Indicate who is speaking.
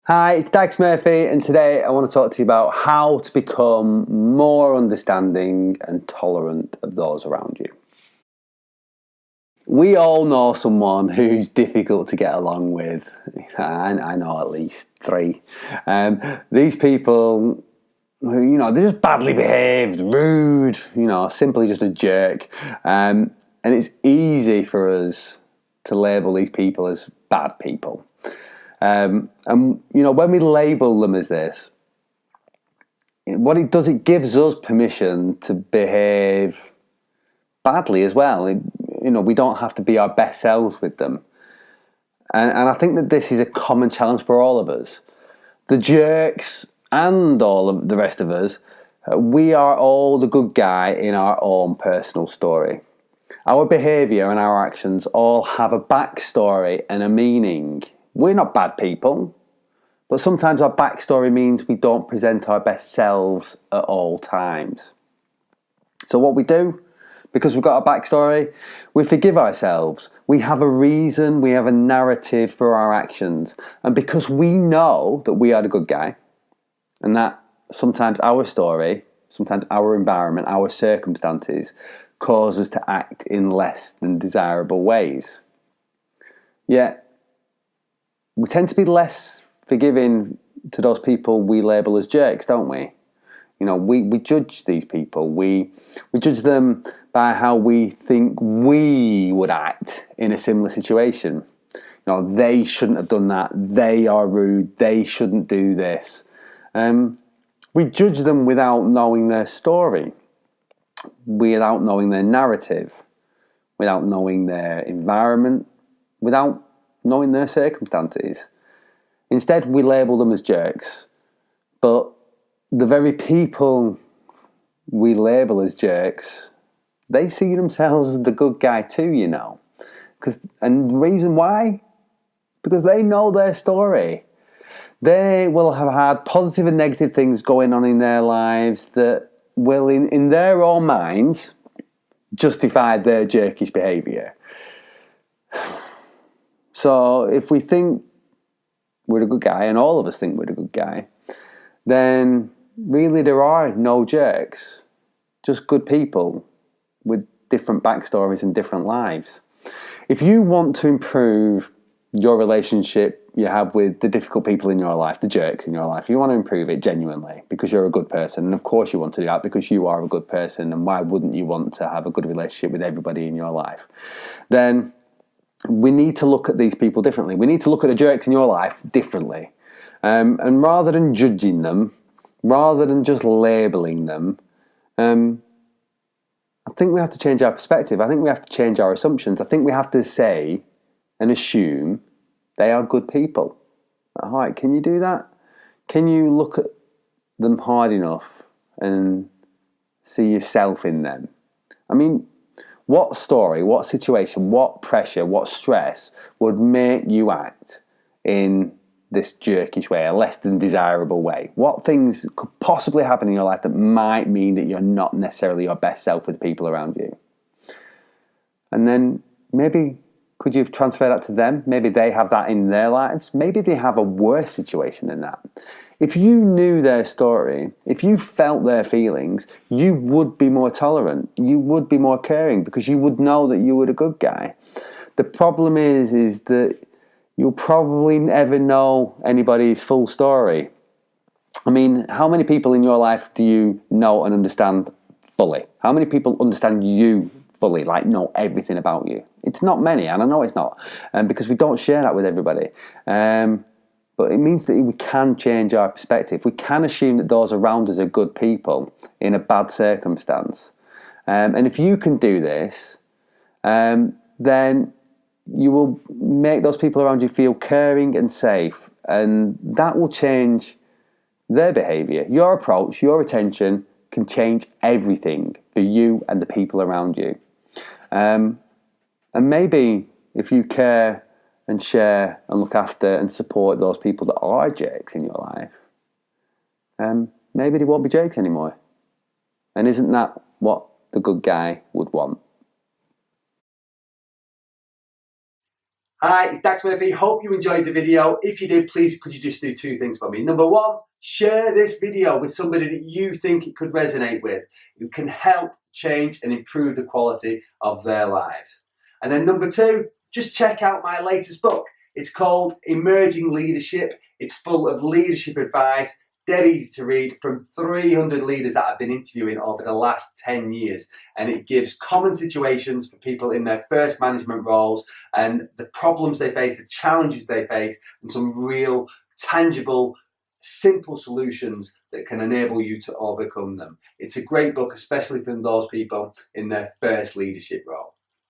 Speaker 1: Hi, it's Dax Murphy, and today I want to talk to you about how to become more understanding and tolerant of those around you. We all know someone who's difficult to get along with. I know at least three. These people who, they're just badly behaved, rude, simply just a jerk. And it's easy for us to label these people as bad people. When we label them as this, what it does, it gives us permission to behave badly as well. We don't have to be our best selves with them. And I think that this is a common challenge for all of us. The jerks and all of the rest of us, we are all the good guy in our own personal story. Our behaviour and our actions all have a backstory and a meaning. We're not bad people, but sometimes our backstory means we don't present our best selves at all times. So what we do, because we've got a backstory, we forgive ourselves. We have a reason, we have a narrative for our actions. And because we know that we are the good guy, and that sometimes our story, sometimes our environment, our circumstances cause us to act in less than desirable ways. Yet, we tend to be less forgiving to those people we label as jerks, don't we? We judge these people. We judge them by how we think we would act in a similar situation. They shouldn't have done that. They are rude. They shouldn't do this. We judge them without knowing their story, without knowing their narrative, without knowing their environment, without knowing their circumstances. Instead, we label them as jerks. But the very people we label as jerks, they see themselves as the good guy too, And the reason why? Because they know their story. They will have had positive and negative things going on in their lives that will, in their own minds, justify their jerkish behaviour. So if we think we're a good guy, and all of us think we're a good guy, then really there are no jerks, just good people with different backstories and different lives. If you want to improve your relationship you have with the difficult people in your life, the jerks in your life, you want to improve it genuinely because you're a good person, and of course you want to do that because you are a good person, and why wouldn't you want to have a good relationship with everybody in your life? Then we need to look at these people differently. We need to look at the jerks in your life differently. And rather than judging them, rather than just labelling them, I think we have to change our perspective. I think we have to change our assumptions. I think we have to say and assume they are good people. All right, can you do that? Can you look at them hard enough and see yourself in them? I mean, what story, what situation, what pressure, what stress would make you act in this jerkish way, a less than desirable way? What things could possibly happen in your life that might mean that you're not necessarily your best self with people around you? And then maybe could you transfer that to them? Maybe they have that in their lives. Maybe they have a worse situation than that. If you knew their story, if you felt their feelings, you would be more tolerant. You would be more caring because you would know that you were a good guy. The problem is that you'll probably never know anybody's full story. I mean, how many people in your life do you know and understand fully? How many people understand you fully, like know everything about you? It's not many, and I know it's not, because we don't share that with everybody. But it means that we can change our perspective. We can assume that those around us are good people in a bad circumstance. And if you can do this, then you will make those people around you feel caring and safe. And that will change their behaviour. Your approach, your attention can change everything for you and the people around you. And maybe if you care and share and look after and support those people that are jerks in your life, maybe they won't be jerks anymore. And isn't that what the good guy would want?
Speaker 2: Hi, it's Dax Murphy. Hope you enjoyed the video. If you did, please could you just do two things for me. Number one, share this video with somebody that you think it could resonate with, who can help change and improve the quality of their lives. And then number two, just check out my latest book. It's called Emerging Leadership. It's full of leadership advice, dead easy to read, from 300 leaders that I've been interviewing over the last 10 years. And it gives common situations for people in their first management roles and the problems they face, the challenges they face, and some real, tangible, simple solutions that can enable you to overcome them. It's a great book, especially for those people in their first leadership role.